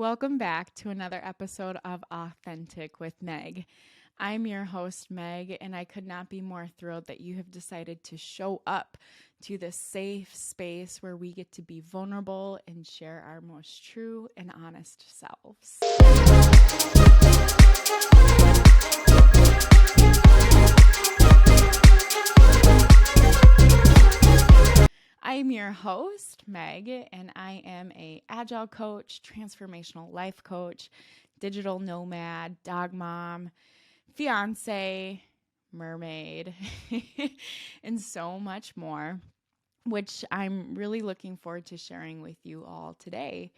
Welcome back to another episode of Authentic with Meg. I'm your host, Meg, and I could not be more thrilled that you have decided to show up to this safe space where we get to be vulnerable and share our most true and honest selves. I'm your host, Meg, and I am an agile coach, transformational life coach, digital nomad, dog mom, fiance, mermaid, and so much more, which I'm really looking forward to sharing with you all today.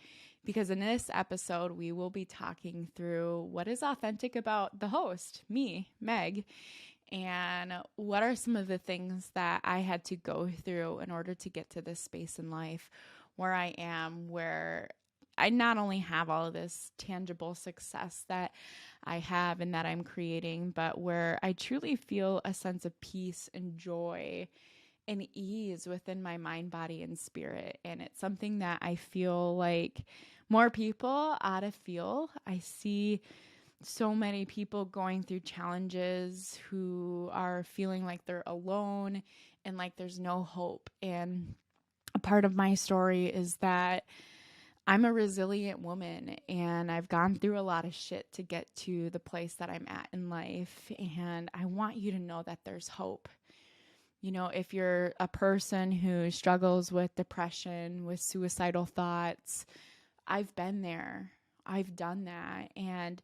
Because in this episode, we will be talking through what is authentic about the host, me, Meg, and what are some of the things that I had to go through in order to get to this space in life where I am, where I not only have all of this tangible success that I have and that I'm creating, but where I truly feel a sense of peace and joy and ease within my mind, body, and spirit. And it's something that I feel like more people ought to feel. I see so many people going through challenges who are feeling like they're alone and like there's no hope. And a part of my story is that I'm a resilient woman and I've gone through a lot of shit to get to the place that I'm at in life. And I want you to know that there's hope. You know, if you're a person who struggles with depression, with suicidal thoughts, I've been there. I've done that. And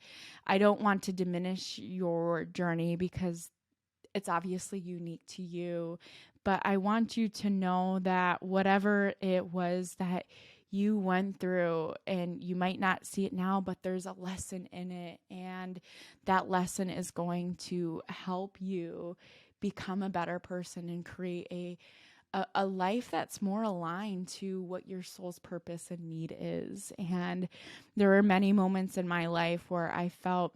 I don't want to diminish your journey because it's obviously unique to you. But I want you to know that whatever it was that you went through, and you might not see it now, but there's a lesson in it. And that lesson is going to help you become a better person and create a life that's more aligned to what your soul's purpose and need is. And there were many moments in my life where I felt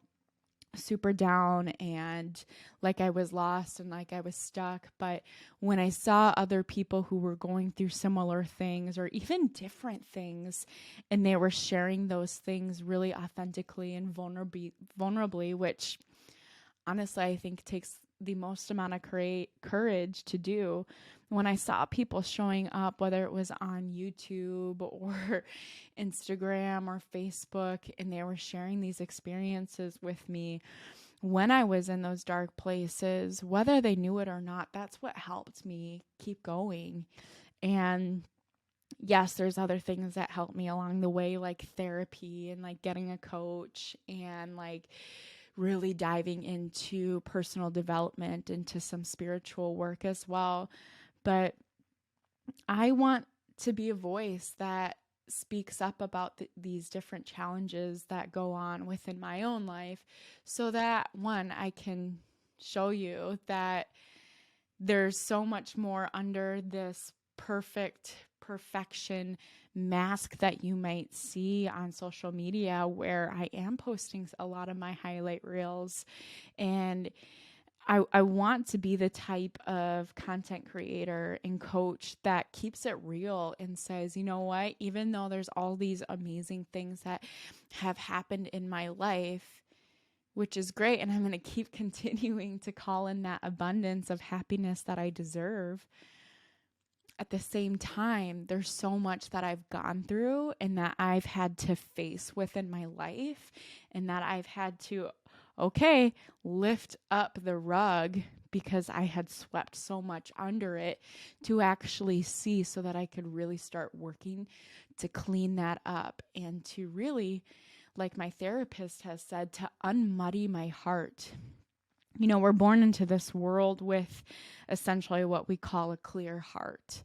super down and like I was lost and like I was stuck. But when I saw other people who were going through similar things or even different things, and they were sharing those things really authentically and vulnerably, which honestly I think takes the most amount of courage to do. When I saw people showing up, whether it was on YouTube or Instagram or Facebook, and they were sharing these experiences with me when I was in those dark places, whether they knew it or not, that's what helped me keep going. And yes, there's other things that helped me along the way, like therapy and like getting a coach and like really diving into personal development, into some spiritual work as well. But I want to be a voice that speaks up about these different challenges that go on within my own life, so that one, I can show you that there's so much more under this perfection mask that you might see on social media, where I am posting a lot of my highlight reels. And I want to be the type of content creator and coach that keeps it real and says, you know what, even though there's all these amazing things that have happened in my life, which is great, and I'm going to keep continuing to call in that abundance of happiness that I deserve. At the same time, there's so much that I've gone through and that I've had to face within my life, and that I've had to, lift up the rug because I had swept so much under it to actually see, so that I could really start working to clean that up and to really, like my therapist has said, to unmuddy my heart. You know, we're born into this world with essentially what we call a clear heart.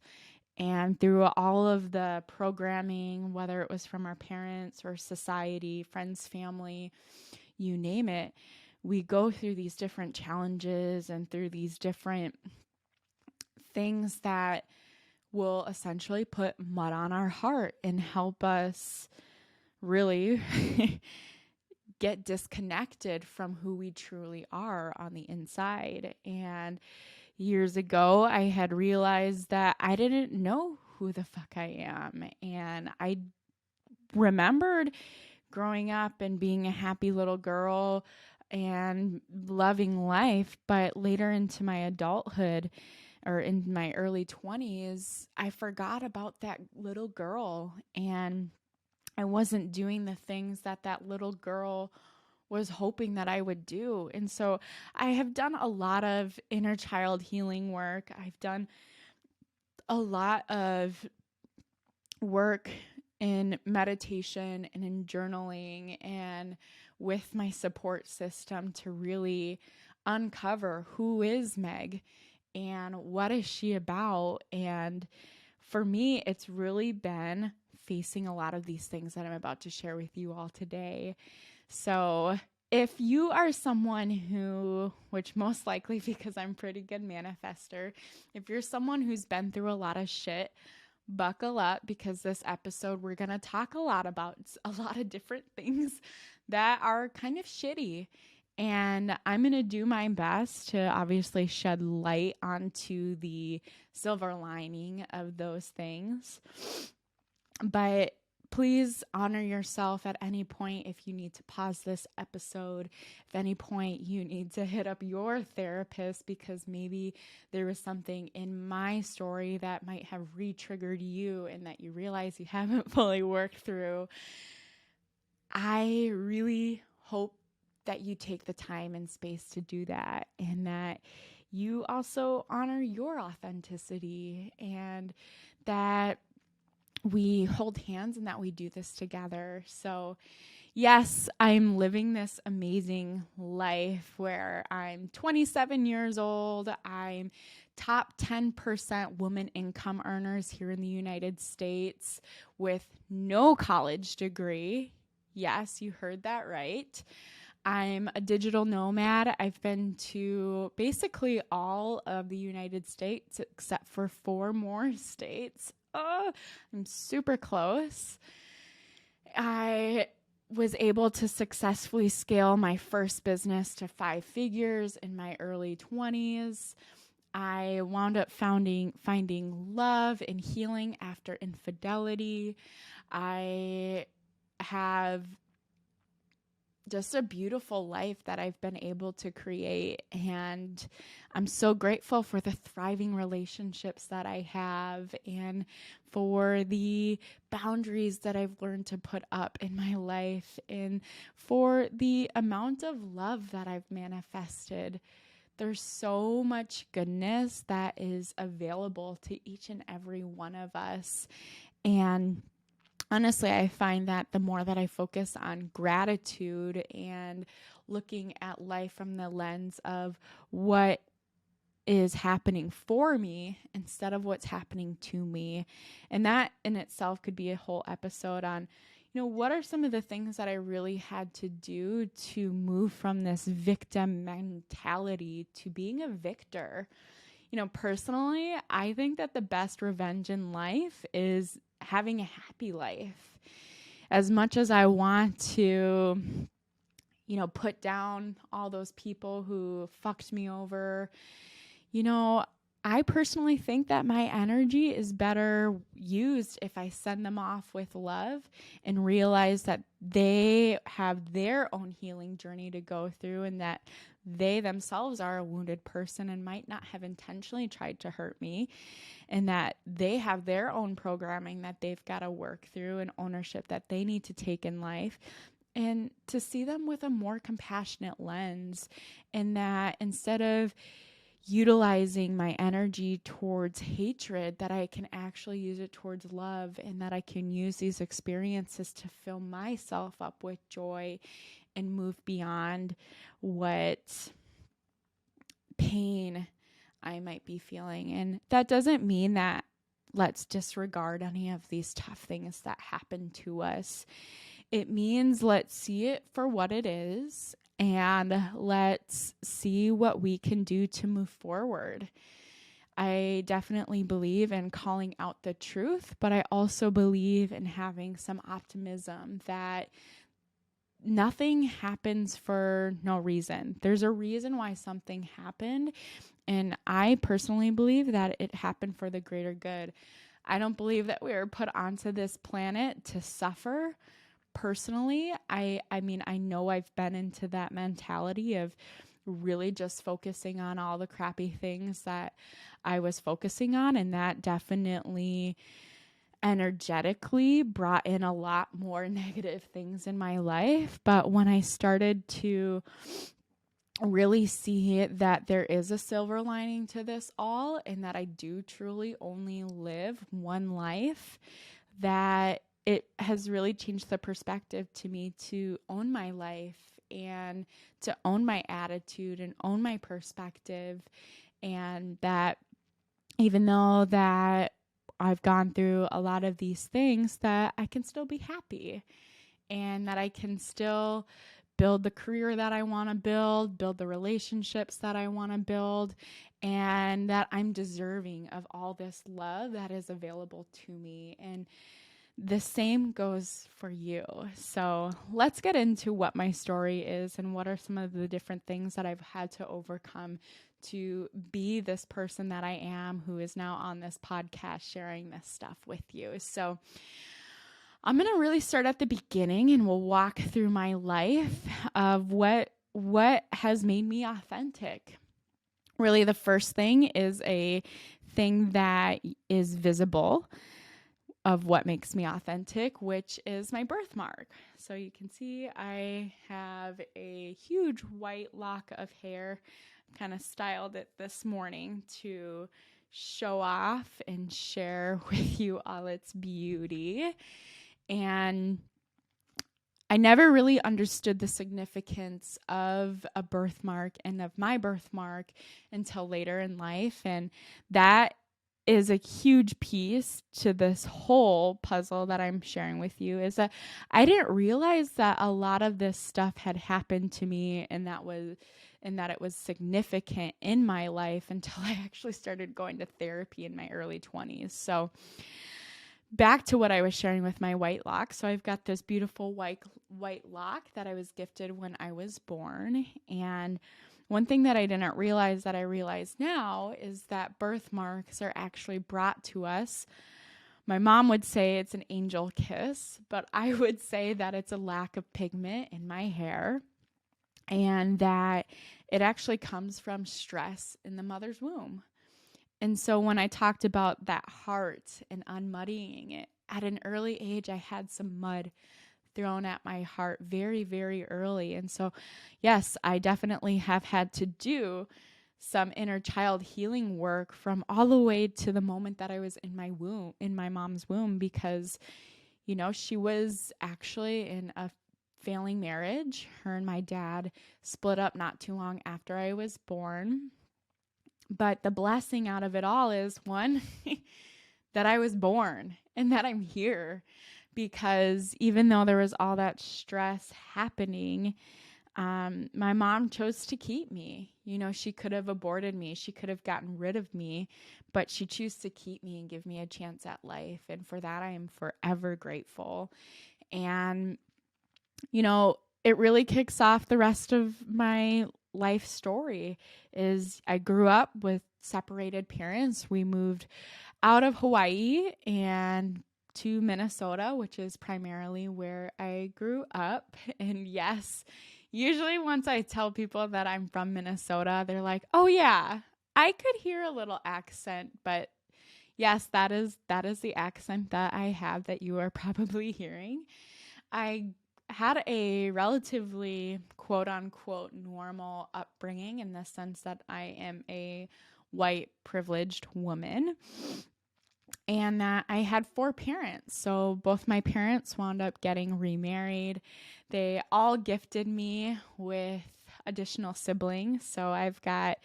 And through all of the programming, whether it was from our parents or society, friends, family, you name it, we go through these different challenges and through these different things that will essentially put mud on our heart and help us really get disconnected from who we truly are on the inside. And years ago, I had realized that I didn't know who the fuck I am. And I remembered growing up and being a happy little girl and loving life. But later into my adulthood or in my early 20s, I forgot about that little girl, and I wasn't doing the things that that little girl was hoping that I would do. And so I have done a lot of inner child healing work. I've done a lot of work in meditation and in journaling and with my support system to really uncover who is Meg and what is she about. And for me, it's really been facing a lot of these things that I'm about to share with you all today. So if you are someone who, which most likely because I'm pretty good manifester, if you're someone who's been through a lot of shit, buckle up, because this episode we're going to talk a lot about a lot of different things that are kind of shitty. And I'm going to do my best to obviously shed light onto the silver lining of those things. But please honor yourself at any point. If you need to pause this episode, if any point you need to hit up your therapist because maybe there was something in my story that might have re-triggered you and that you realize you haven't fully worked through, I really hope that you take the time and space to do that, and that you also honor your authenticity, and that we hold hands and that we do this together. So yes, I'm living this amazing life where I'm 27 years old. I'm top 10% woman income earners here in the United States with no college degree. Yes, you heard that right. I'm a digital nomad. I've been to basically all of the United States except for 4 more states. I'm super close. I was able to successfully scale my first business to 5 figures in my early 20s. I wound up finding love and healing after infidelity. I have just a beautiful life that I've been able to create. And I'm so grateful for the thriving relationships that I have and for the boundaries that I've learned to put up in my life and for the amount of love that I've manifested. There's so much goodness that is available to each and every one of us. And honestly, I find that the more that I focus on gratitude and looking at life from the lens of what is happening for me instead of what's happening to me, and that in itself could be a whole episode on, what are some of the things that I really had to do to move from this victim mentality to being a victor. Personally, I think that the best revenge in life is having a happy life. As much as I want to, put down all those people who fucked me over, I personally think that my energy is better used if I send them off with love and realize that they have their own healing journey to go through and that they themselves are a wounded person and might not have intentionally tried to hurt me, and that they have their own programming that they've got to work through and ownership that they need to take in life, and to see them with a more compassionate lens, and that instead of utilizing my energy towards hatred, that I can actually use it towards love, and that I can use these experiences to fill myself up with joy and move beyond what pain I might be feeling. And that doesn't mean that let's disregard any of these tough things that happen to us. It means let's see it for what it is, and let's see what we can do to move forward. I definitely believe in calling out the truth, but I also believe in having some optimism that nothing happens for no reason. There's a reason why something happened, and I personally believe that it happened for the greater good. I don't believe that we were put onto this planet to suffer. personally, I mean, I know I've been into that mentality of really just focusing on all the crappy things that I was focusing on. And that definitely energetically brought in a lot more negative things in my life. But when I started to really see that there is a silver lining to this all, and that I do truly only live one life, that it has really changed the perspective to me to own my life and to own my attitude and own my perspective. And that even though that I've gone through a lot of these things, that I can still be happy, and that I can still build the career that I want to build the relationships that I want to build, and that I'm deserving of all this love that is available to me. And the same goes for you. So let's get into what my story is and what are some of the different things that I've had to overcome to be this person that I am, who is now on this podcast sharing this stuff with you. So I'm going to really start at the beginning, and we'll walk through my life of what has made me authentic. Really, the first thing is a thing that is visible of what makes me authentic, which is my birthmark. So you can see I have a huge white lock of hair. Kind of styled it this morning to show off and share with you all its beauty. And I never really understood the significance of a birthmark and of my birthmark until later in life. And that is a huge piece to this whole puzzle that I'm sharing with you, is that I didn't realize that a lot of this stuff had happened to me, and that it was significant in my life until I actually started going to therapy in my early 20s. So back to what I was sharing with my white lock. So I've got this beautiful white lock that I was gifted when I was born. And one thing that I didn't realize that I realize now is that birthmarks are actually brought to us. My mom would say it's an angel kiss, but I would say that it's a lack of pigment in my hair, and that it actually comes from stress in the mother's womb. And so when I talked about that heart and unmuddying it, at an early age, I had some mud thrown at my heart very, very early. And so, yes, I definitely have had to do some inner child healing work from all the way to the moment that I was in my womb, in my mom's womb, because, you know, she was actually in a failing marriage. Her and my dad split up not too long after I was born. But the blessing out of it all is, one, that I was born and that I'm here, because even though there was all that stress happening, my mom chose to keep me. You know, she could have aborted me. She could have gotten rid of me, but she chose to keep me and give me a chance at life. And for that, I am forever grateful. And, you know, it really kicks off the rest of my life story. Is I grew up with separated parents. We moved out of Hawaii and to Minnesota, which is primarily where I grew up. And yes, usually once I tell people that I'm from Minnesota, they're like, "Oh yeah, I could hear a little accent." But yes, that is the accent that I have that you are probably hearing. I had a relatively quote unquote normal upbringing, in the sense that I am a white privileged woman, and that I had 4 parents. So both my parents wound up getting remarried. They all gifted me with additional siblings. So I've got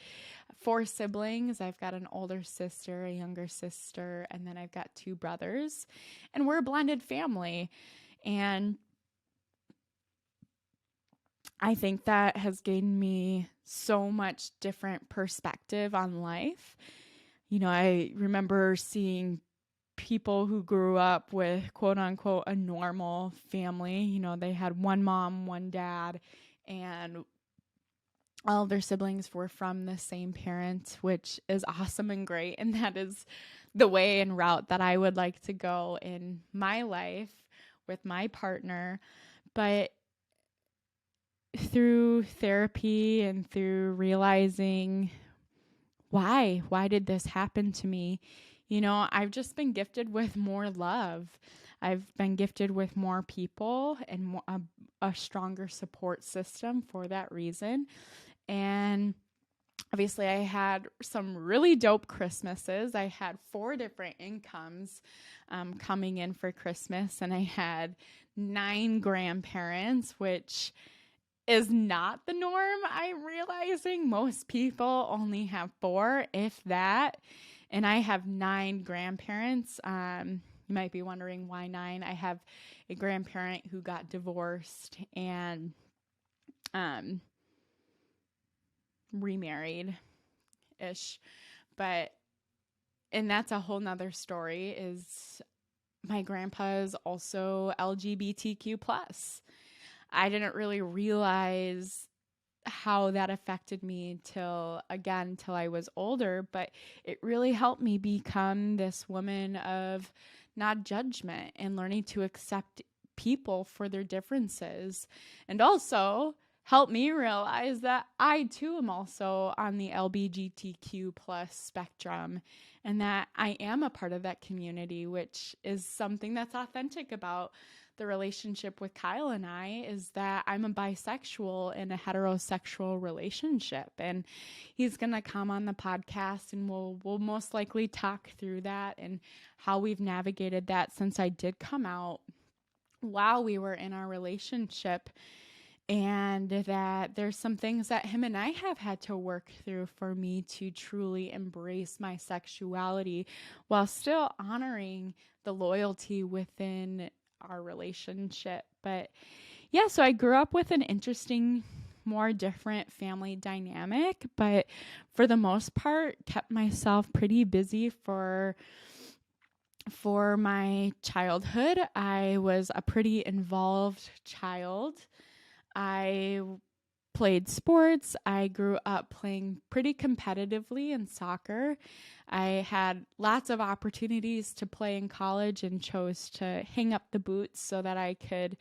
4 siblings. I've got an older sister, a younger sister, and then I've got 2 brothers. And we're a blended family. And I think that has gained me so much different perspective on life. You know, I remember seeing people who grew up with quote unquote a normal family. You know, they had one mom, one dad, and all of their siblings were from the same parent, which is awesome and great. And that is the way and route that I would like to go in my life, with my partner. But through therapy and through realizing why did this happen to me, I've just been gifted with more love. I've been gifted with more people and a stronger support system for that reason. And obviously, I had some really dope Christmases. I had 4 different incomes coming in for Christmas, and I had 9 grandparents, which is not the norm. I'm realizing most people only have 4, if that. And I have 9 grandparents. You might be wondering why 9. I have a grandparent who got divorced and remarried ish. And that's a whole nother story, is my grandpa is also LGBTQ plus. I didn't really realize how that affected me till I was older, but it really helped me become this woman of not judgment and learning to accept people for their differences, and also helped me realize that I too am also on the LGBTQ plus spectrum, and that I am a part of that community, which is something that's authentic about the relationship with Kyle and I, is that I'm a bisexual in a heterosexual relationship. And he's going to come on the podcast and we'll most likely talk through that and how we've navigated that since I did come out while we were in our relationship. And that there's some things that him and I have had to work through for me to truly embrace my sexuality while still honoring the loyalty within our relationship. But yeah, so I grew up with an interesting, more different family dynamic, but for the most part kept myself pretty busy for my childhood. I was a pretty involved child. I played sports. I grew up playing pretty competitively in soccer. I had lots of opportunities to play in college and chose to hang up the boots so that I could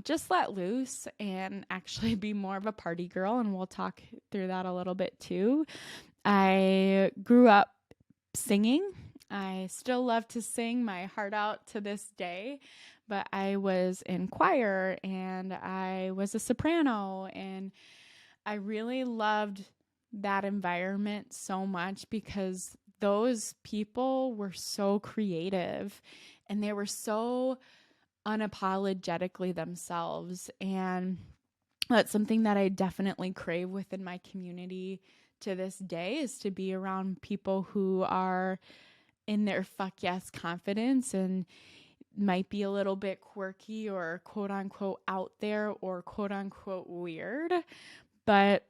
just let loose and actually be more of a party girl. And we'll talk through that a little bit too. I grew up singing. I still love to sing my heart out to this day, but I was in choir and I was a soprano, and I really loved that environment so much because those people were so creative and they were so unapologetically themselves. And that's something that I definitely crave within my community to this day, is to be around people who are in their fuck yes confidence and might be a little bit quirky or quote unquote out there or quote unquote weird. But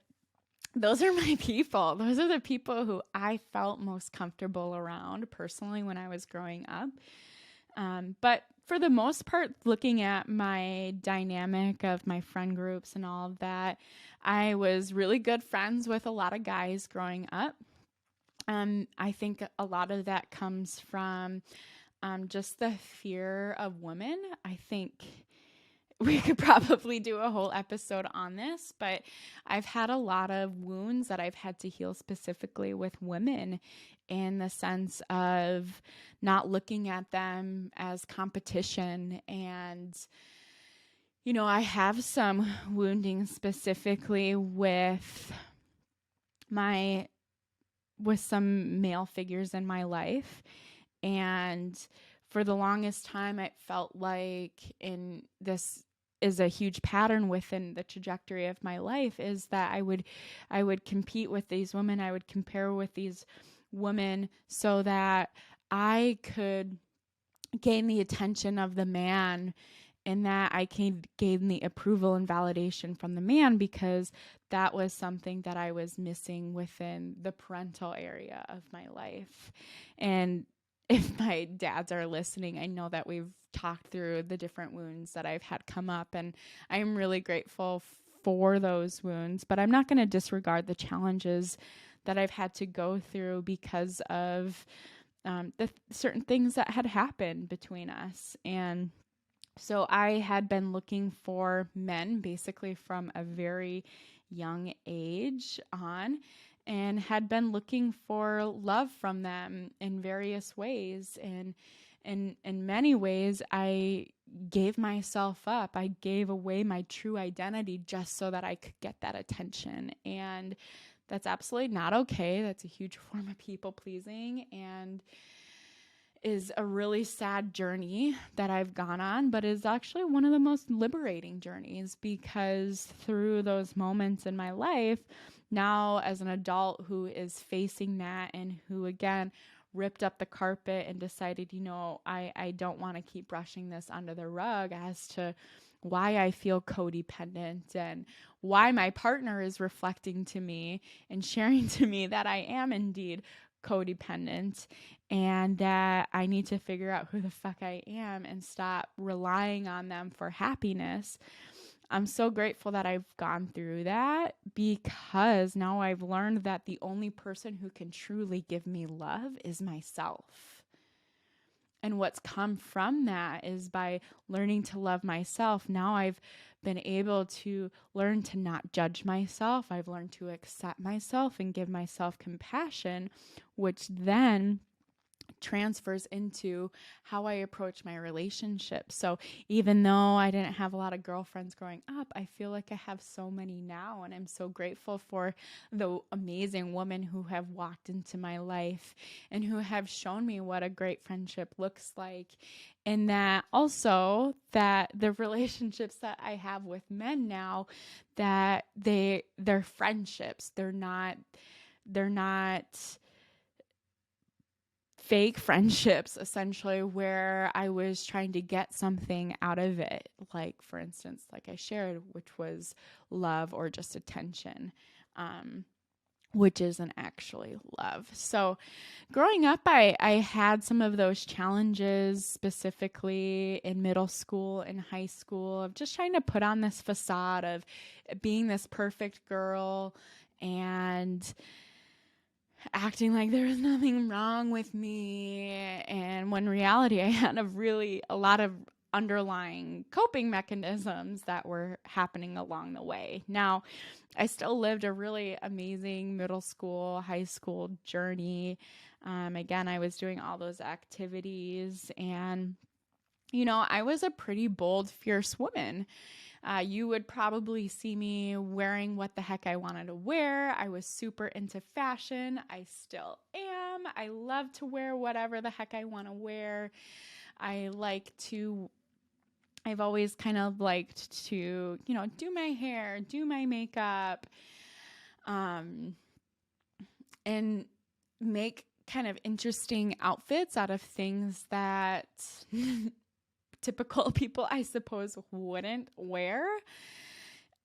those are my people. Those are the people who I felt most comfortable around personally when I was growing up. But for the most part, looking at my dynamic of my friend groups and all of that, I was really good friends with a lot of guys growing up. I think a lot of that comes from just the fear of women. I think we could probably do a whole episode on this, but I've had a lot of wounds that I've had to heal specifically with women, in the sense of not looking at them as competition. And, I have some wounding specifically with some male figures in my life. And for the longest time, it felt like, in this is a huge pattern within the trajectory of my life, is that I would compete with these women. I would compare with these women so that I could gain the attention of the man, and that I can gain the approval and validation from the man, because that was something that I was missing within the parental area of my life. And if my dads are listening, I know that we've talked through the different wounds that I've had come up, and I am really grateful for those wounds, but I'm not going to disregard the challenges that I've had to go through because of the certain things that had happened between us. And So I had been looking for men basically from a very young age on, and had been looking for love from them in various ways. And in many ways, I gave myself up. I gave away my true identity just so that I could get that attention. And that's absolutely not okay. That's a huge form of people pleasing, and is a really sad journey that I've gone on, but is actually one of the most liberating journeys, because through those moments in my life, now as an adult who is facing that, and who again ripped up the carpet and decided, I don't want to keep brushing this under the rug as to why I feel codependent, and why my partner is reflecting to me and sharing to me that I am indeed codependent, and that I need to figure out who the fuck I am and stop relying on them for happiness. I'm so grateful that I've gone through that, because now I've learned that the only person who can truly give me love is myself. And what's come from that is by learning to love myself. Now I've been able to learn to not judge myself. I've learned to accept myself and give myself compassion, which then transfers into how I approach my relationships. So even though I didn't have a lot of girlfriends growing up, I feel like I have so many now, and I'm so grateful for the amazing women who have walked into my life and who have shown me what a great friendship looks like. And that also, that the relationships that I have with men now, that they're friendships. They're not fake friendships, essentially, where I was trying to get something out of it. Like, for instance, like I shared, which was love or just attention, which isn't actually love. So growing up, I had some of those challenges, specifically in middle school and high school, of just trying to put on this facade of being this perfect girl and acting like there was nothing wrong with me. And when in reality, I had a lot of underlying coping mechanisms that were happening along the way. Now, I still lived a really amazing middle school, high school journey. Again, I was doing all those activities, and, I was a pretty bold, fierce woman. You would probably see me wearing what the heck I wanted to wear. I was super into fashion. I still am. I love to wear whatever the heck I want to wear. I've always kind of liked to, do my hair, do my makeup, and make kind of interesting outfits out of things that typical people, I suppose, wouldn't wear.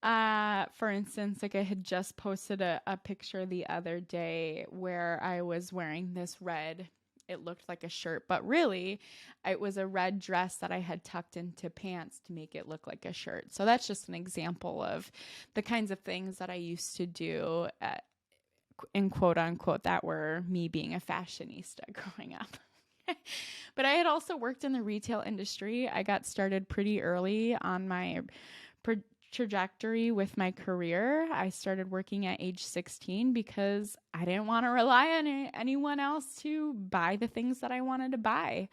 For instance, like I had just posted a picture the other day where I was wearing this red, it looked like a shirt, but really it was a red dress that I had tucked into pants to make it look like a shirt. So that's just an example of the kinds of things that I used to do in quote unquote, that were me being a fashionista growing up. But I had also worked in the retail industry. I got started pretty early on my trajectory with my career. I started working at age 16 because I didn't want to rely on anyone else to buy the things that I wanted to buy.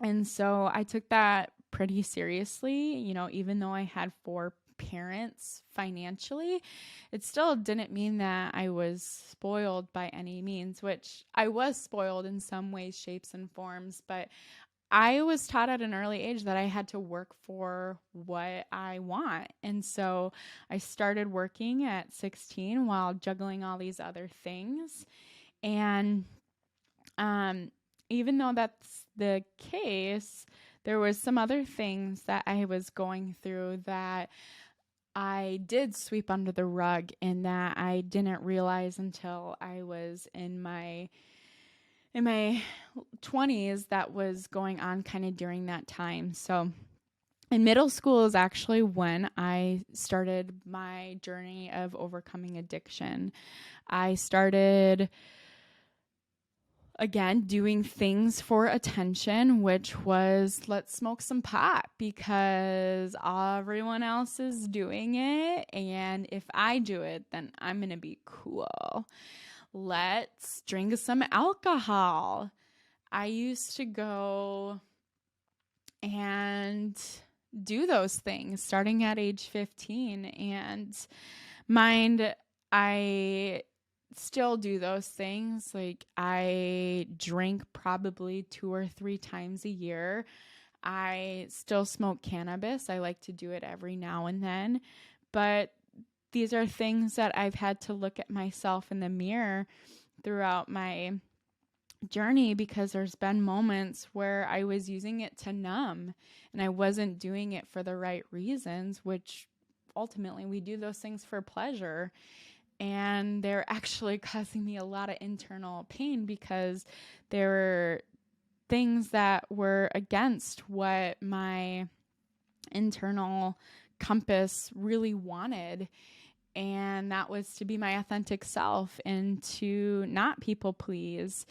And so I took that pretty seriously. Even though I had 4 parents financially, it still didn't mean that I was spoiled by any means, which I was spoiled in some ways, shapes, and forms. But I was taught at an early age that I had to work for what I want. And so I started working at 16 while juggling all these other things. And even though that's the case, there was some other things that I was going through that I did sweep under the rug, and that I didn't realize until I was in my 20s that was going on kind of during that time. So in middle school is actually when I started my journey of overcoming addiction. I started again, doing things for attention, which was let's smoke some pot because everyone else is doing it. And if I do it, then I'm going to be cool. Let's drink some alcohol. I used to go and do those things starting at age 15. And mind, I still do those things. Like I drink probably 2 or 3 times a year. I still smoke cannabis. I like to do it every now and then. But these are things that I've had to look at myself in the mirror throughout my journey because there's been moments where I was using it to numb and I wasn't doing it for the right reasons, which ultimately we do those things for pleasure. And they're actually causing me a lot of internal pain because there were things that were against what my internal compass really wanted. And that was to be my authentic self and to not people please.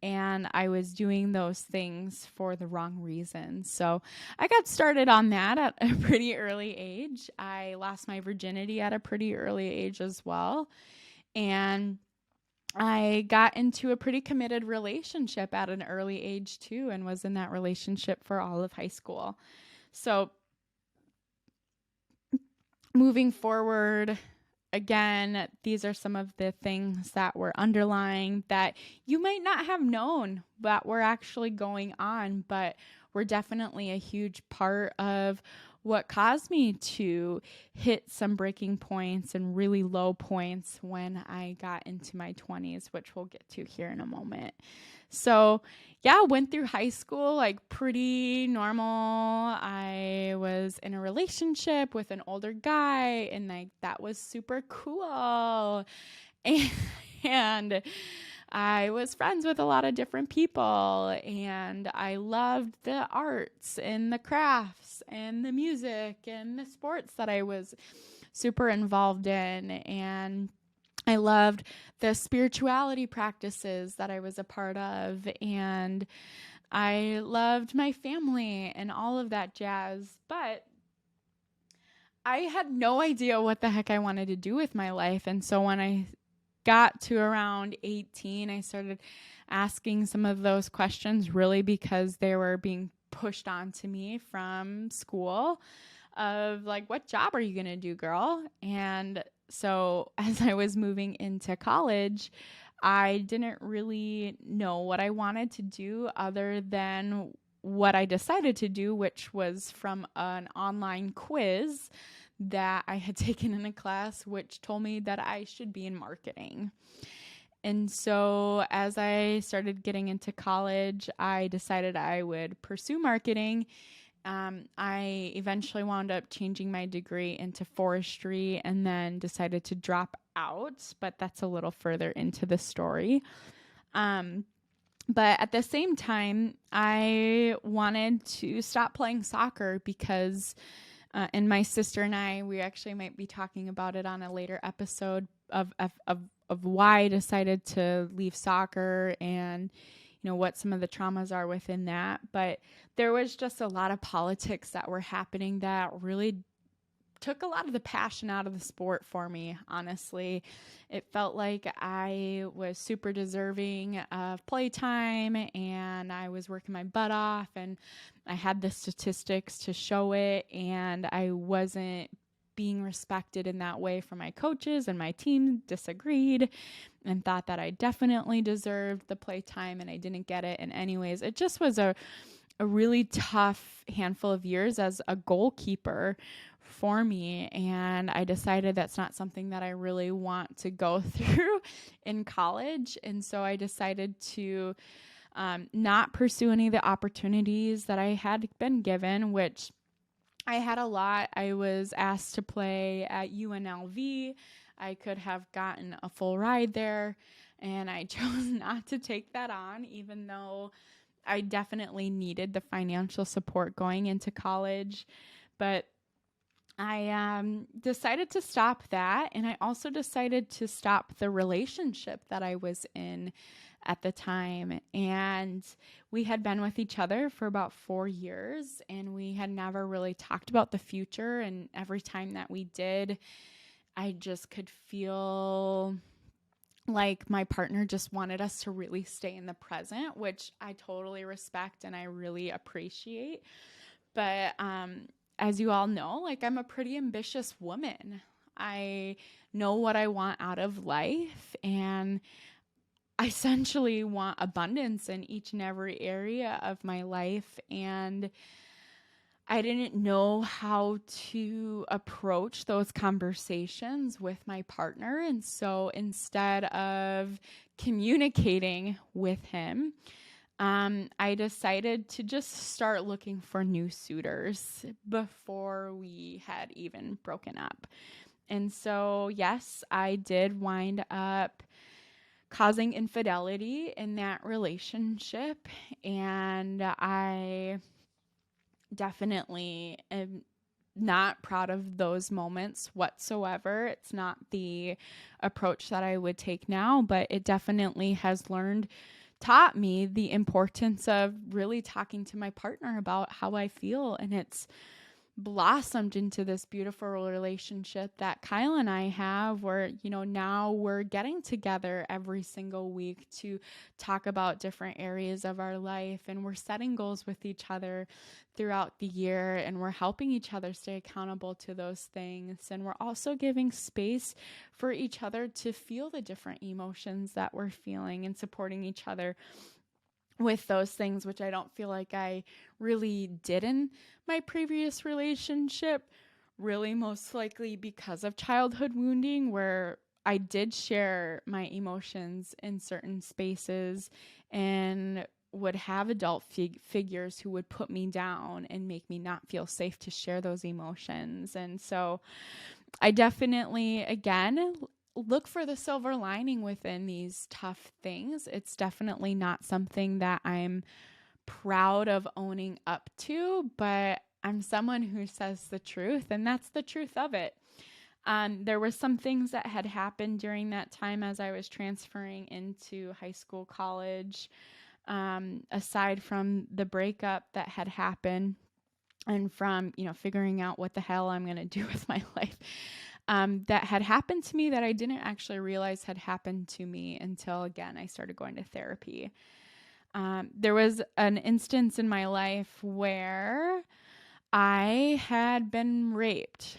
And I was doing those things for the wrong reasons. So I got started on that at a pretty early age. I lost my virginity at a pretty early age as well. And I got into a pretty committed relationship at an early age too, and was in that relationship for all of high school. So moving forward, again, these are some of the things that were underlying that you might not have known that were actually going on, but were definitely a huge part of what caused me to hit some breaking points and really low points when I got into my 20s, which we'll get to here in a moment. So yeah, went through high school like pretty normal. I was in a relationship with an older guy and like that was super cool. And I was friends with a lot of different people and I loved the arts and the crafts and the music and the sports that I was super involved in, and I loved the spirituality practices that I was a part of, and I loved my family and all of that jazz. But I had no idea what the heck I wanted to do with my life. And so when I got to around 18, I started asking some of those questions really because they were being pushed onto me from school of like, what job are you going to do, girl? And so as I was moving into college, I didn't really know what I wanted to do other than what I decided to do, which was from an online quiz that I had taken in a class, which told me that I should be in marketing. And so as I started getting into college, I decided I would pursue marketing. I eventually wound up changing my degree into forestry and then decided to drop out, but that's a little further into the story. But at the same time, I wanted to stop playing soccer because and my sister and I, we actually might be talking about it on a later episode of why I decided to leave soccer and, you know, what some of the traumas are within that. But there was just a lot of politics that were happening that really took a lot of the passion out of the sport for me, honestly. It felt like I was super deserving of playtime and I was working my butt off and I had the statistics to show it, and I wasn't being respected in that way from my coaches, and my team disagreed and thought that I definitely deserved the playtime and I didn't get it. And anyways, it just was a really tough handful of years as a goalkeeper for me, and I decided that's not something that I really want to go through in college. And so I decided to not pursue any of the opportunities that I had been given, which I had a lot. I was asked to play at UNLV. I could have gotten a full ride there, and I chose not to take that on, even though I definitely needed the financial support going into college. But I decided to stop that, and I also decided to stop the relationship that I was in at the time. And we had been with each other for about 4 years, and we had never really talked about the future. And every time that we did, I just could feel like my partner just wanted us to really stay in the present, which I totally respect and I really appreciate. But as you all know, like, I'm a pretty ambitious woman. I know what I want out of life, and I essentially want abundance in each and every area of my life. And I didn't know how to approach those conversations with my partner. And so instead of communicating with him, I decided to just start looking for new suitors before we had even broken up. And so, yes, I did wind up causing infidelity in that relationship. And I definitely am not proud of those moments whatsoever. It's not the approach that I would take now, but it definitely has taught me the importance of really talking to my partner about how I feel. And it's blossomed into this beautiful relationship that Kyle and I have, where, now we're getting together every single week to talk about different areas of our life, and we're setting goals with each other throughout the year, and we're helping each other stay accountable to those things. And we're also giving space for each other to feel the different emotions that we're feeling and supporting each other with those things, which I don't feel like I really did in my previous relationship, really most likely because of childhood wounding, where I did share my emotions in certain spaces and would have adult figures who would put me down and make me not feel safe to share those emotions. And so I definitely, again, look for the silver lining within these tough things. It's definitely not something that I'm proud of owning up to, but I'm someone who says the truth, and that's the truth of it. There were some things that had happened during that time as I was transferring into high school, college, aside from the breakup that had happened and from, figuring out what the hell I'm going to do with my life. That had happened to me that I didn't actually realize had happened to me until, again, I started going to therapy. There was an instance in my life where I had been raped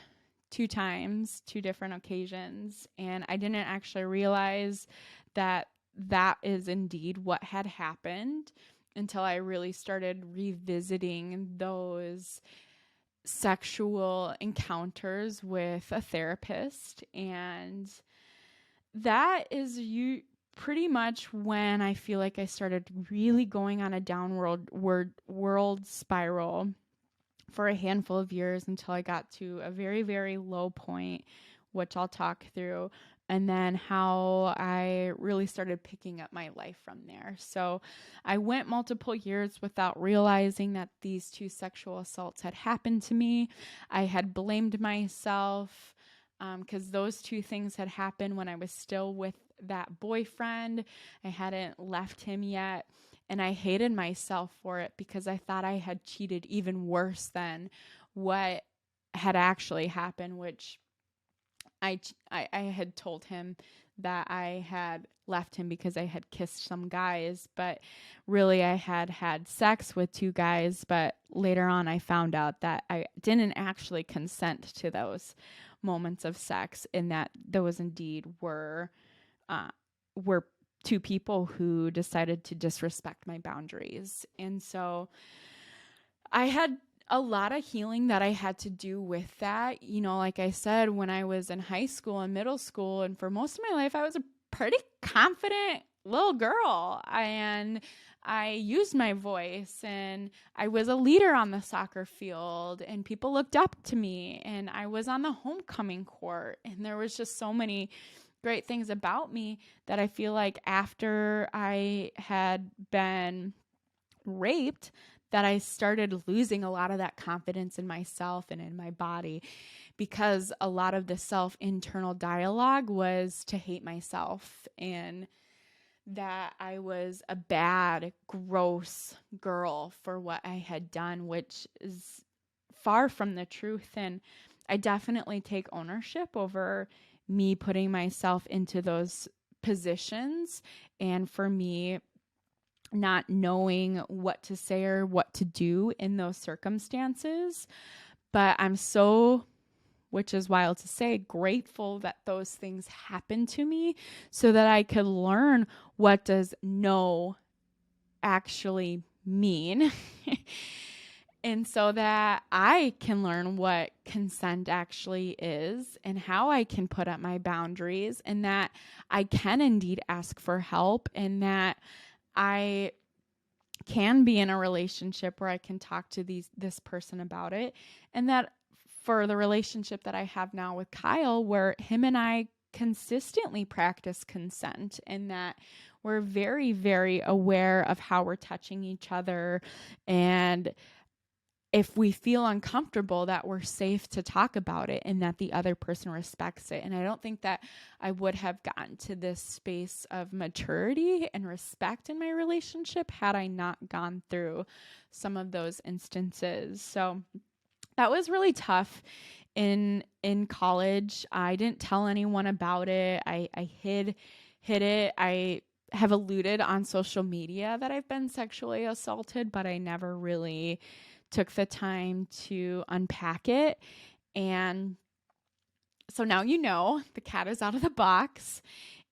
2 times, 2 different occasions, and I didn't actually realize that that is indeed what had happened until I really started revisiting those sexual encounters with a therapist. And that is pretty much when I feel like I started really going on a downward world spiral for a handful of years until I got to a very, very low point, which I'll talk through, and then how I really started picking up my life from there. So I went multiple years without realizing that these 2 sexual assaults had happened to me. I had blamed myself because those 2 things had happened when I was still with that boyfriend. I hadn't left him yet. And I hated myself for it because I thought I had cheated even worse than what had actually happened, which I had told him that I had left him because I had kissed some guys, but really I had had sex with 2 guys. But later on I found out that I didn't actually consent to those moments of sex, and that those indeed were 2 people who decided to disrespect my boundaries. And so I had a lot of healing that I had to do with that. Like I said, when I was in high school and middle school, and for most of my life, I was a pretty confident little girl. And I used my voice, and I was a leader on the soccer field, and people looked up to me, and I was on the homecoming court, and there was just so many great things about me that I feel like after I had been raped, that I started losing a lot of that confidence in myself and in my body, because a lot of the internal dialogue was to hate myself. And that I was a bad, gross girl for what I had done, which is far from the truth. And I definitely take ownership over me putting myself into those positions, and for me not knowing what to say or what to do in those circumstances. But I'm so, which is wild to say, grateful that those things happened to me so that I could learn what does no actually mean. And so that I can learn what consent actually is and how I can put up my boundaries, and that I can indeed ask for help, and that I can be in a relationship where I can talk to this person about it. And that for the relationship that I have now with Kyle, where him and I consistently practice consent, and that we're very, very aware of how we're touching each other, and if we feel uncomfortable, that we're safe to talk about it and that the other person respects it. And I don't think that I would have gotten to this space of maturity and respect in my relationship had I not gone through some of those instances. So that was really tough in college. I didn't tell anyone about it. I hid it. I have alluded on social media that I've been sexually assaulted, but I never really took the time to unpack it. And so now the cat is out of the box.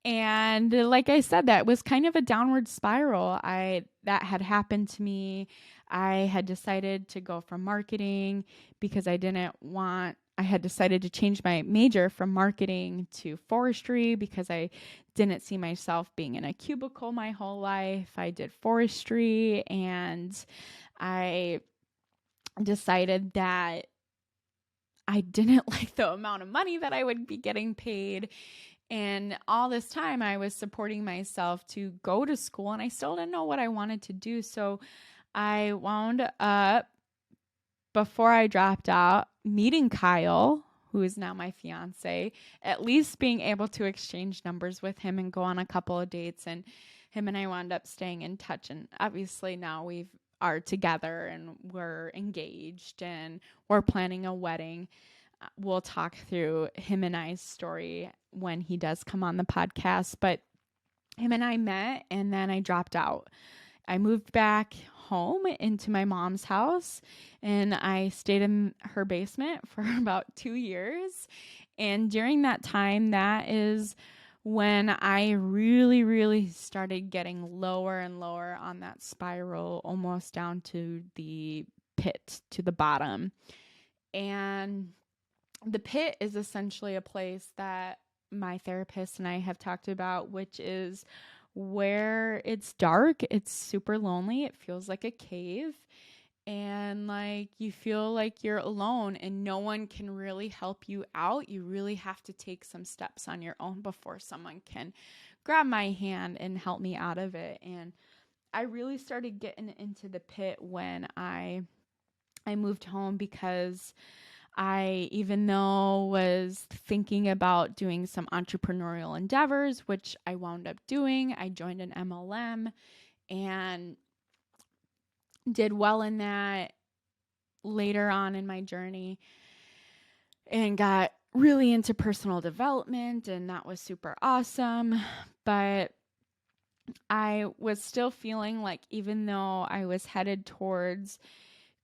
And like I said, that was kind of a downward spiral. That had happened to me. I had decided to go from marketing because I had decided to change my major from marketing to forestry because I didn't see myself being in a cubicle my whole life. I did forestry, and I decided that I didn't like the amount of money that I would be getting paid. And all this time I was supporting myself to go to school, and I still didn't know what I wanted to do. So I wound up, before I dropped out, meeting Kyle, who is now my fiance, at least being able to exchange numbers with him and go on a couple of dates. And him and I wound up staying in touch. And obviously now we are together and we're engaged and we're planning a wedding. We'll talk through him and I's story when he does come on the podcast. But him and I met, and then I dropped out. I moved back home into my mom's house, and I stayed in her basement for about 2 years. And during that time, that is when I really, really started getting lower and lower on that spiral, almost down to the pit, to the bottom. And the pit is essentially a place that my therapist and I have talked about, which is where it's dark, it's super lonely, it feels like a cave, and like you feel like you're alone and no one can really help you out. You really have to take some steps on your own before someone can grab my hand and help me out of it. And I really started getting into the pit when I moved home, because I, even though was thinking about doing some entrepreneurial endeavors, which I wound up doing, I joined an MLM and did well in that later on in my journey, and got really into personal development, and that was super awesome. But I was still feeling like, even though I was headed towards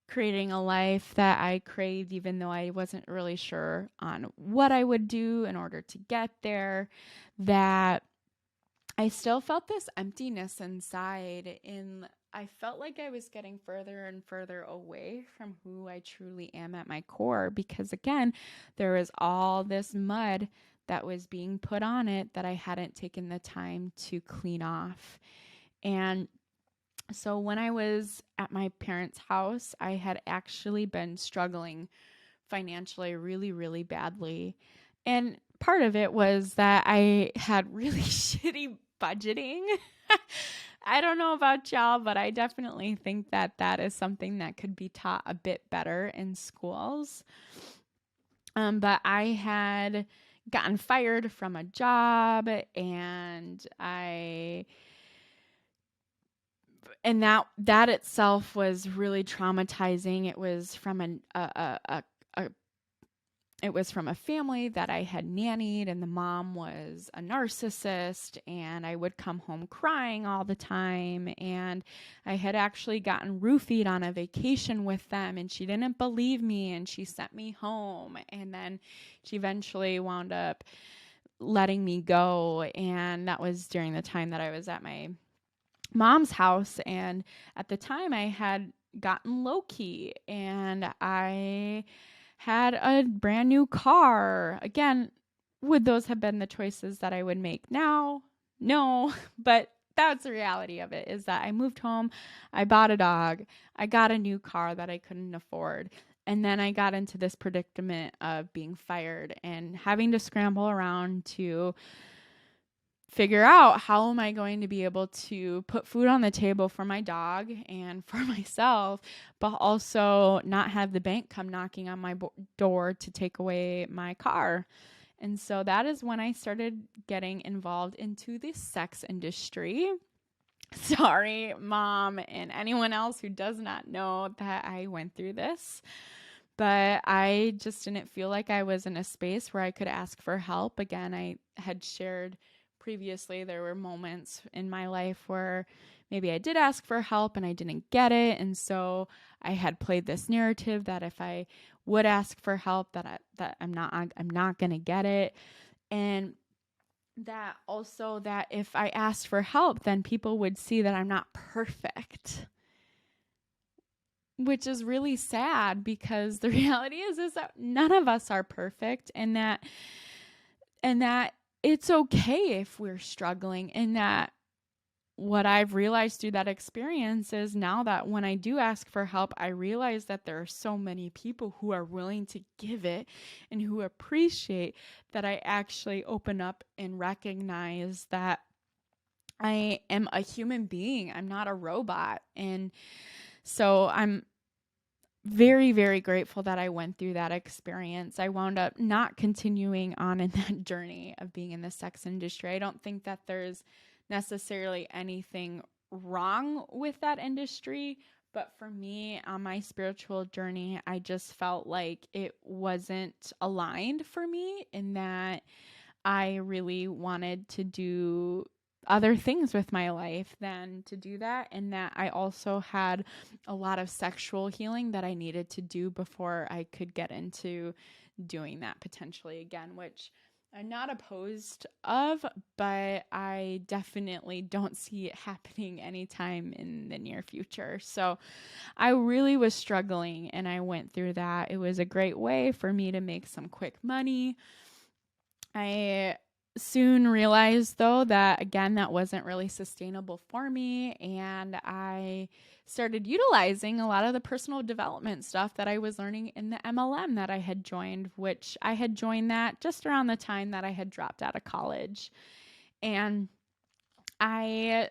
creating a life that I craved, even though I wasn't really sure on what I would do in order to get there, that I still felt this emptiness inside, and I felt like I was getting further and further away from who I truly am at my core, because again, there was all this mud that was being put on it that I hadn't taken the time to clean off. And so when I was at my parents' house, I had actually been struggling financially really, really badly. And part of it was that I had really shitty budgeting. I don't know about y'all, but I definitely think that that is something that could be taught a bit better in schools. But I had gotten fired from a job, and I and that itself was really traumatizing. It was from it was from a family that I had nannied, and the mom was a narcissist, and I would come home crying all the time. And I had actually gotten roofied on a vacation with them, and she didn't believe me, and she sent me home. And then she eventually wound up letting me go. And that was during the time that I was at my mom's house. And at the time, I had gotten low key, and I had a brand new car. Again, would those have been the choices that I would make now? No, but that's the reality of it, is that I moved home, I bought a dog, I got a new car that I couldn't afford. And then I got into this predicament of being fired and having to scramble around to figure out how am I going to be able to put food on the table for my dog and for myself, but also not have the bank come knocking on my door to take away my car. And so that is when I started getting involved into the sex industry. Sorry, Mom, and anyone else who does not know that I went through this. But I just didn't feel like I was in a space where I could ask for help. Again, I had shared previously, there were moments in my life where maybe I did ask for help and I didn't get it. And so I had played this narrative that if I would ask for help, that I'm not going to get it. And that also, that if I asked for help, then people would see that I'm not perfect, which is really sad, because the reality is that none of us are perfect, and that it's okay if we're struggling. And that what I've realized through that experience is now that when I do ask for help, I realize that there are so many people who are willing to give it and who appreciate that I actually open up and recognize that I am a human being. I'm not a robot. And so I'm very, very grateful that I went through that experience. I wound up not continuing on in that journey of being in the sex industry. I don't think that there's necessarily anything wrong with that industry, but for me, on my spiritual journey, I just felt like it wasn't aligned for me, in that I really wanted to do other things with my life than to do that. And that I also had a lot of sexual healing that I needed to do before I could get into doing that potentially again, which I'm not opposed of, but I definitely don't see it happening anytime in the near future. So I really was struggling, and I went through that. It was a great way for me to make some quick money. I soon realized, though, that again, that wasn't really sustainable for me. And I started utilizing a lot of the personal development stuff that I was learning in the MLM that I had joined, which I had joined that just around the time that I had dropped out of college. And I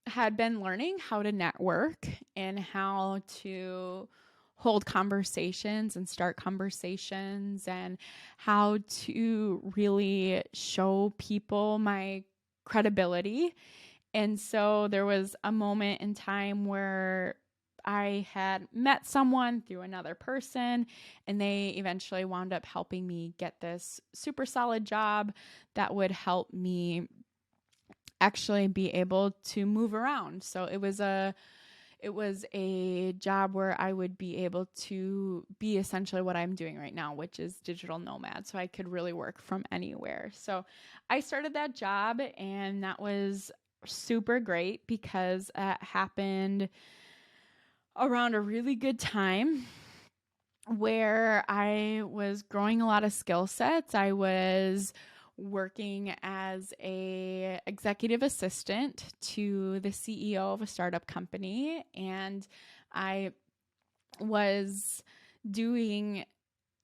had been learning how to network and how to hold conversations and start conversations, and how to really show people my credibility. And so there was a moment in time where I had met someone through another person, and they eventually wound up helping me get this super solid job that would help me actually be able to move around. So it was a job where I would be able to be essentially what I'm doing right now, which is digital nomad. So I could really work from anywhere. So I started that job, and that was super great because it happened around a really good time where I was growing a lot of skill sets. I was working as a executive assistant to the CEO of a startup company, and I was doing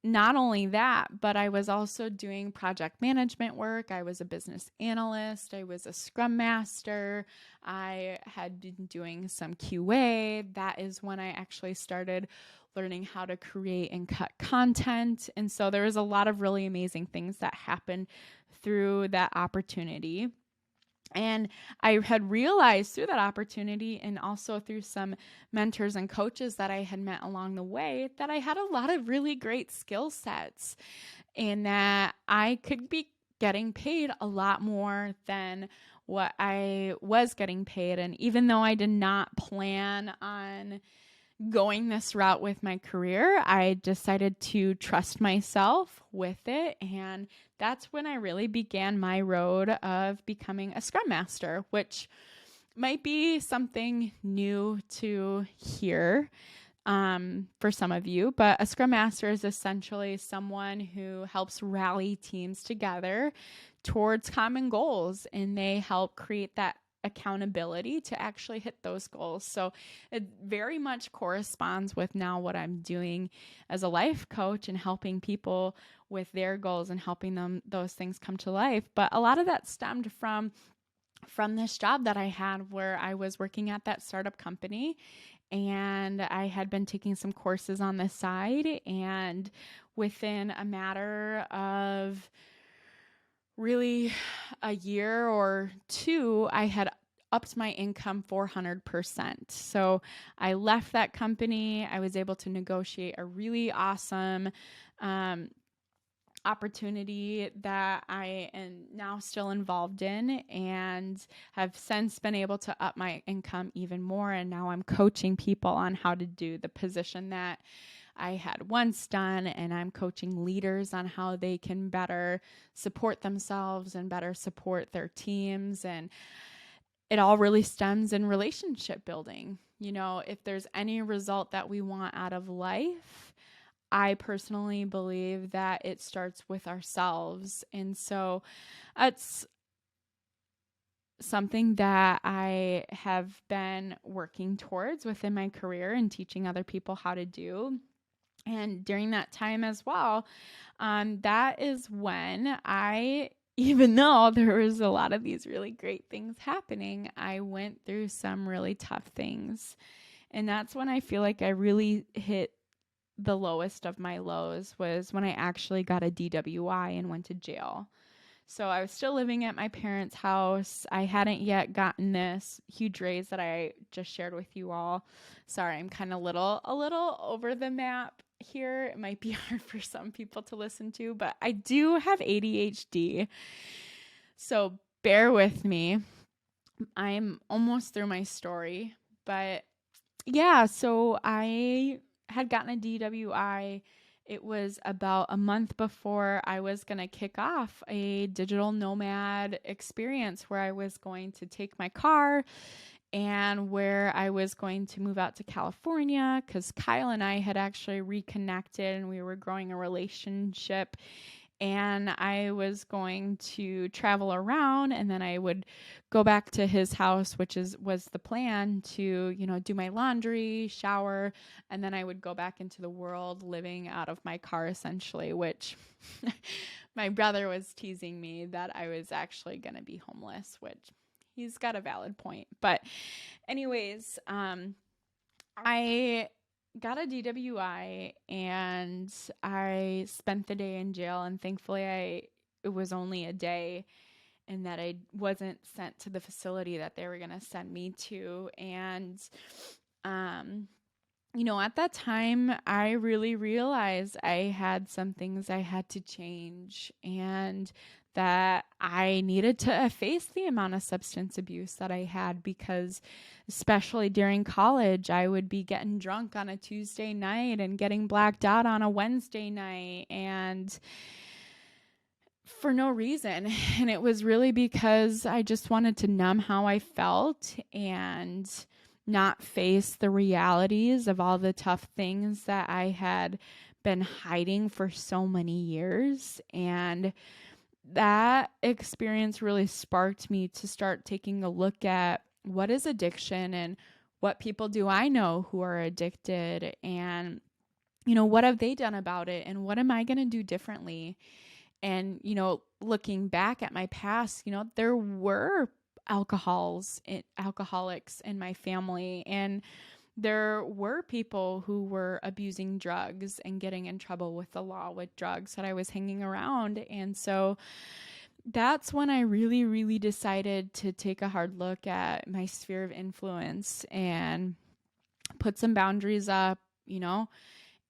not only that, but I was also doing project management work. I was a business analyst. I was a scrum master. I had been doing some QA. That is when I actually started learning how to create and cut content. And so there was a lot of really amazing things that happened through that opportunity. And I had realized through that opportunity and also through some mentors and coaches that I had met along the way that I had a lot of really great skill sets and that I could be getting paid a lot more than what I was getting paid. And even though I did not plan on going this route with my career, I decided to trust myself with it. And that's when I really began my road of becoming a Scrum Master, which might be something new to hear for some of you, but a Scrum Master is essentially someone who helps rally teams together towards common goals, and they help create that accountability to actually hit those goals. So it very much corresponds with now what I'm doing as a life coach and helping people with their goals and helping them those things come to life. But a lot of that stemmed from this job that I had where I was working at that startup company, and I had been taking some courses on the side, and within a matter of really a year or two, I had upped my income 400%. So I left that company. I was able to negotiate a really awesome opportunity that I am now still involved in and have since been able to up my income even more. And now I'm coaching people on how to do the position that I had once done, and I'm coaching leaders on how they can better support themselves and better support their teams. And it all really stems in relationship building. You know, if there's any result that we want out of life, I personally believe that it starts with ourselves. And so that's something that I have been working towards within my career and teaching other people how to do. And during that time as well, that is when even though there was a lot of these really great things happening, I went through some really tough things. And that's when I feel like I really hit the lowest of my lows, was when I actually got a DWI and went to jail. So I was still living at my parents' house. I hadn't yet gotten this huge raise that I just shared with you all. Sorry, I'm kind of a little over the map here. It might be hard for some people to listen to, but I do have ADHD. So bear with me. I'm almost through my story, but yeah, so I had gotten a DWI. It was about a month before I was going to kick off a digital nomad experience where I was going to take my car and where I was going to move out to California, because Kyle and I had actually reconnected and we were growing a relationship. And I was going to travel around, and then I would go back to his house, which was the plan, to, do my laundry, shower, and then I would go back into the world living out of my car essentially, which my brother was teasing me that I was actually going to be homeless, which he's got a valid point. But anyways, I got a DWI and I spent the day in jail, and thankfully it was only a day, and that I wasn't sent to the facility that they were going to send me to. And at that time, I really realized I had some things I had to change, and that I needed to efface the amount of substance abuse that I had, because especially during college, I would be getting drunk on a Tuesday night and getting blacked out on a Wednesday night, and for no reason. And it was really because I just wanted to numb how I felt and not face the realities of all the tough things that I had been hiding for so many years. And that experience really sparked me to start taking a look at what is addiction and what people do I know who are addicted, and what have they done about it, and what am I going to do differently. And looking back at my past, there were alcoholics in my family, and there were people who were abusing drugs and getting in trouble with the law with drugs that I was hanging around. And so that's when I really, really decided to take a hard look at my sphere of influence and put some boundaries up,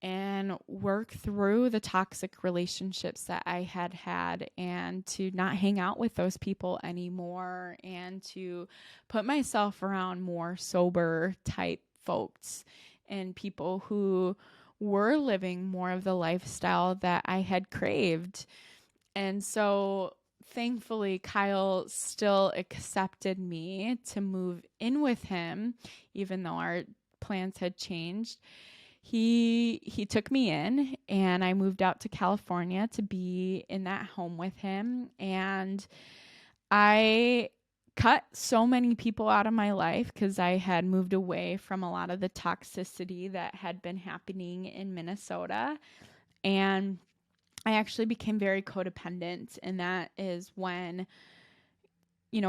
and work through the toxic relationships that I had and to not hang out with those people anymore and to put myself around more sober type folks and people who were living more of the lifestyle that I had craved. And so thankfully, Kyle still accepted me to move in with him, even though our plans had changed. He took me in, and I moved out to California to be in that home with him. And I cut so many people out of my life because I had moved away from a lot of the toxicity that had been happening in Minnesota. And I actually became very codependent. And that is when,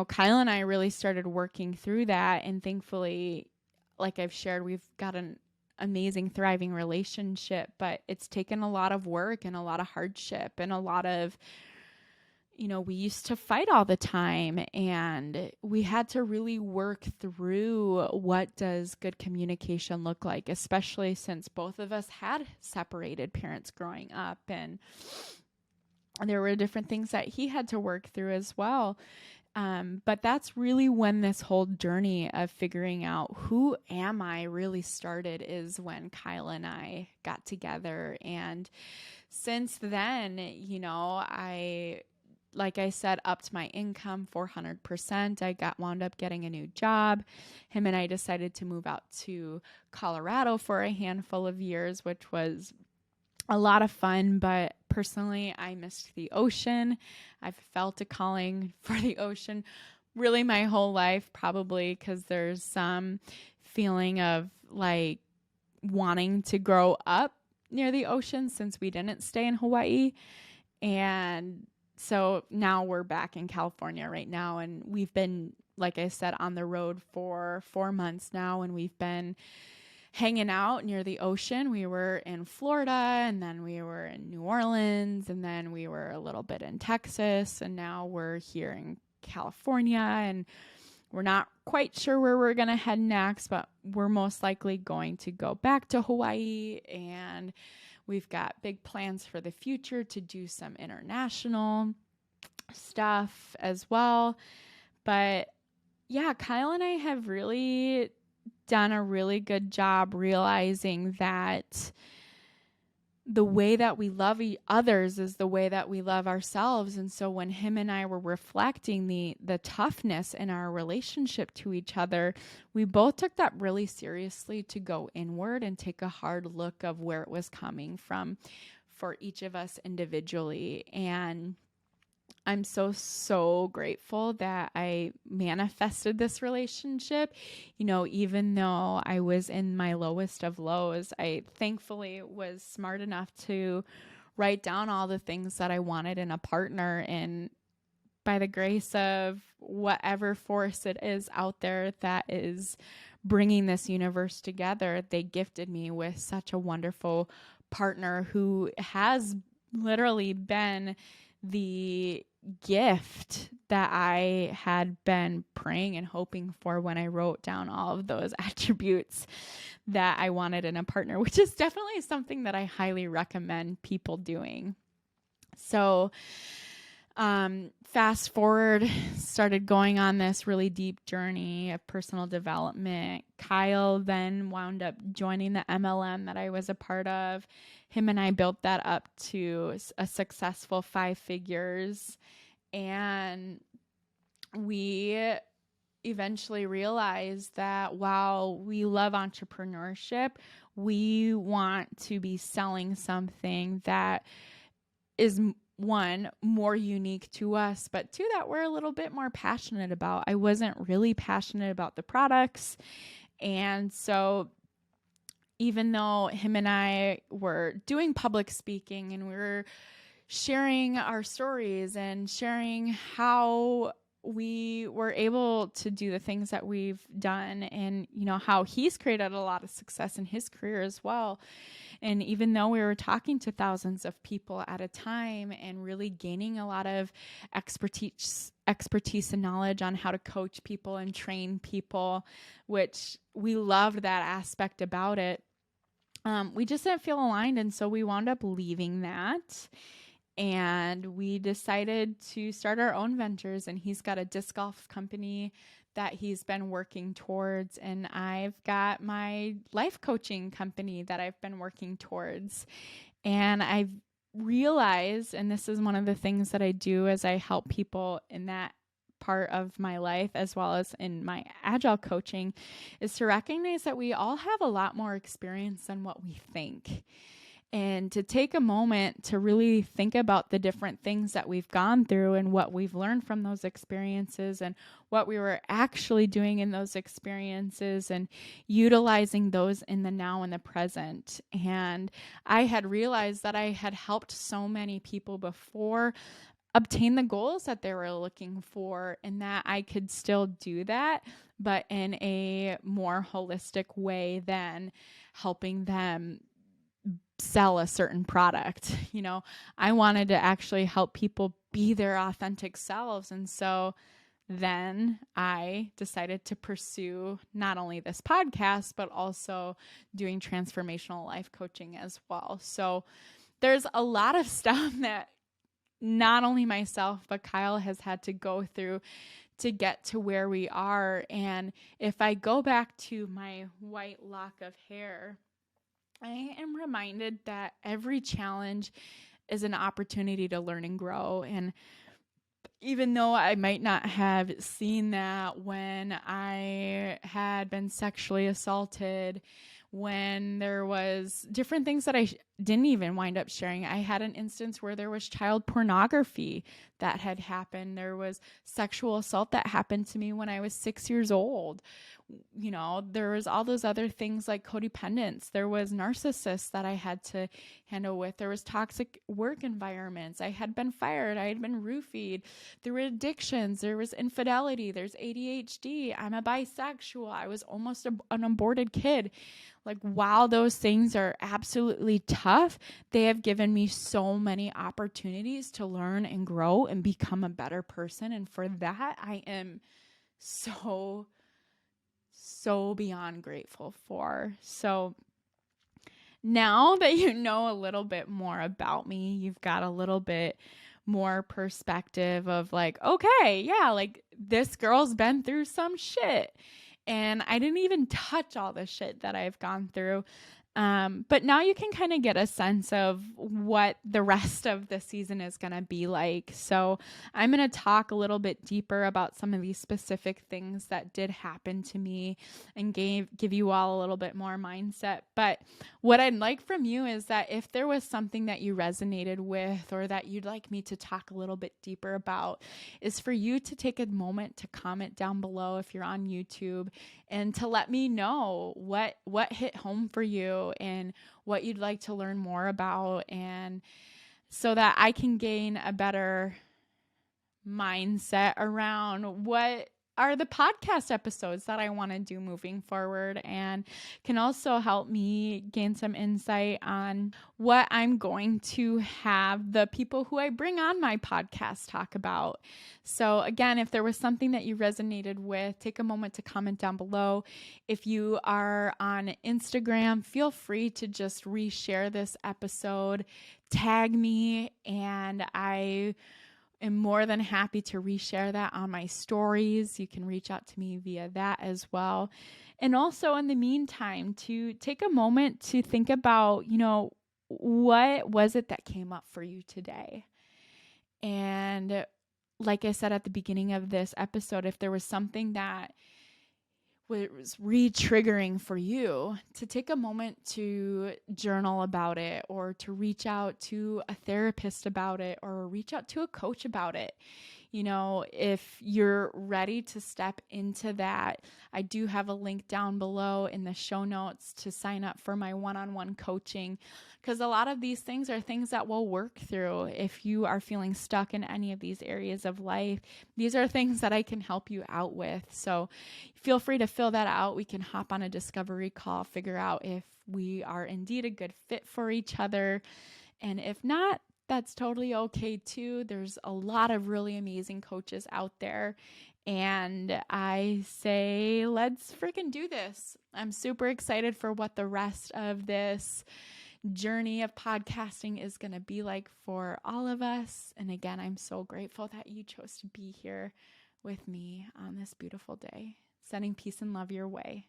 Kyle and I really started working through that. And thankfully, like I've shared, we've got an amazing, thriving relationship, but it's taken a lot of work and a lot of hardship and a lot of, we used to fight all the time, and we had to really work through what does good communication look like, especially since both of us had separated parents growing up, and there were different things that he had to work through as well. But that's really when this whole journey of figuring out who am I really started, is when Kyle and I got together. And since then, like I said, upped my income 400%. I wound up getting a new job. Him and I decided to move out to Colorado for a handful of years, which was a lot of fun, but personally, I missed the ocean. I've felt a calling for the ocean really my whole life, probably because there's some feeling of like wanting to grow up near the ocean since we didn't stay in Hawaii. And so now we're back in California right now, and we've been, like I said, on the road for 4 months now, and we've been hanging out near the ocean. We were in Florida, and then we were in New Orleans, and then we were a little bit in Texas, and now we're here in California, and we're not quite sure where we're going to head next, but we're most likely going to go back to Hawaii, and we've got big plans for the future to do some international stuff as well. But yeah, Kyle and I have really done a really good job realizing that the way that we love others is the way that we love ourselves. And so when him and I were reflecting the toughness in our relationship to each other, we both took that really seriously to go inward and take a hard look of where it was coming from for each of us individually. And I'm so grateful that I manifested this relationship. Even though I was in my lowest of lows, I thankfully was smart enough to write down all the things that I wanted in a partner. And by the grace of whatever force it is out there that is bringing this universe together, they gifted me with such a wonderful partner who has literally been the gift that I had been praying and hoping for when I wrote down all of those attributes that I wanted in a partner, which is definitely something that I highly recommend people doing. So, fast forward, started going on this really deep journey of personal development. Kyle then wound up joining the MLM that I was a part of. Him and I built that up to a successful 5 figures. And we eventually realized that while we love entrepreneurship, we want to be selling something that is, one, more unique to us, but two, that we're a little bit more passionate about. I wasn't really passionate about the products. And so even though him and I were doing public speaking and we were sharing our stories and sharing how we were able to do the things that we've done, and how he's created a lot of success in his career as well. And even though we were talking to thousands of people at a time and really gaining a lot of expertise and knowledge on how to coach people and train people, which we loved that aspect about it, we just didn't feel aligned. And so we wound up leaving that. And we decided to start our own ventures. And he's got a disc golf company that he's been working towards. And I've got my life coaching company that I've been working towards. And I've realized, and this is one of the things that I do as I help people in that part of my life, as well as in my agile coaching, is to recognize that we all have a lot more experience than what we think. And to take a moment to really think about the different things that we've gone through and what we've learned from those experiences and what we were actually doing in those experiences and utilizing those in the now and the present. And I had realized that I had helped so many people before obtain the goals that they were looking for, and that I could still do that, but in a more holistic way than helping them sell a certain product. I wanted to actually help people be their authentic selves. And so then I decided to pursue not only this podcast, but also doing transformational life coaching as well. So there's a lot of stuff that not only myself, but Kyle has had to go through to get to where we are. And if I go back to my white lock of hair, I am reminded that every challenge is an opportunity to learn and grow. And even though I might not have seen that when I had been sexually assaulted, when there was different things that I didn't even wind up sharing. I had an instance where there was child pornography that had happened. There was sexual assault that happened to me when I was 6 years old. There was all those other things like codependence. There was narcissists that I had to handle with. There was toxic work environments. I had been fired. I had been roofied. There were addictions. There was infidelity. There's ADHD. I'm a bisexual. I was almost an aborted kid. Like, while those things are absolutely tough, they have given me so many opportunities to learn and grow and become a better person. And for that, I am so beyond grateful for. So now that you know a little bit more about me, you've got a little bit more perspective of like, okay, yeah, like this girl's been through some shit. And I didn't even touch all the shit that I've gone through. But now you can kind of get a sense of what the rest of the season is going to be like. So I'm going to talk a little bit deeper about some of these specific things that did happen to me and give you all a little bit more mindset. But what I'd like from you is that if there was something that you resonated with or that you'd like me to talk a little bit deeper about, is for you to take a moment to comment down below if you're on YouTube and to let me know what hit home for you and what you'd like to learn more about, and so that I can gain a better mindset around what are the podcast episodes that I want to do moving forward, and can also help me gain some insight on what I'm going to have the people who I bring on my podcast talk about. So again, if there was something that you resonated with, take a moment to comment down below. If you are on Instagram, feel free to just reshare this episode, tag me, and I am more than happy to reshare that on my stories. You can reach out to me via that as well. And also in the meantime, to take a moment to think about, what was it that came up for you today? And like I said at the beginning of this episode, if there was something that was re-triggering for you, to take a moment to journal about it, or to reach out to a therapist about it, or reach out to a coach about it. If you're ready to step into that, I do have a link down below in the show notes to sign up for my one-on-one coaching, because a lot of these things are things that we'll work through. If you are feeling stuck in any of these areas of life, these are things that I can help you out with. So feel free to fill that out. We can hop on a discovery call, figure out if we are indeed a good fit for each other. And if not, that's totally okay too. There's a lot of really amazing coaches out there. And I say, let's freaking do this. I'm super excited for what the rest of this journey of podcasting is going to be like for all of us. And again, I'm so grateful that you chose to be here with me on this beautiful day. Sending peace and love your way.